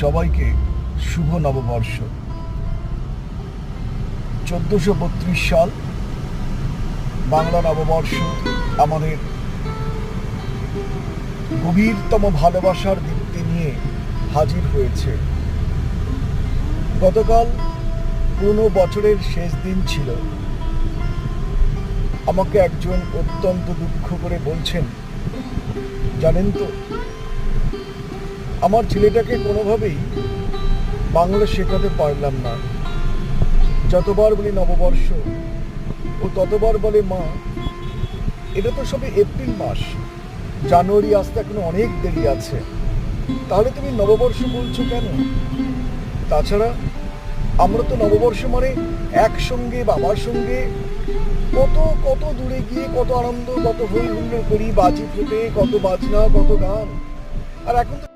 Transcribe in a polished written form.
সবাইকে শুভ নববর্ষ। 1432 সাল বাংলা নববর্ষ আমাদের গভীরতম ভালোবাসার দীপ্তি নিয়ে হাজির হয়েছে। গতকাল পুরনো বছরের শেষ দিন ছিল। আমাকে একজন অত্যন্ত দুঃখ করে বলছেন, জানেন তো, আমার ছেলেটাকে কোনোভাবেই বাংলা শেখাতে পারলাম না। যতবার বলি নববর্ষ, ও ততবার বলে, মা এটা তো সবে এপ্রিল মাস, জানুয়ারি আসতে এখনো অনেক দেরি আছে, তাহলে তুমি নববর্ষ বলছো কেন? তাছাড়া আমরা তো নববর্ষ মানে একসঙ্গে বাবার সঙ্গে কত কত দূরে গিয়ে কত আনন্দ, কত হই হুল্লোড় করি, বাজি ফোটে, কত বাজনা, কত গান। আর এখন তো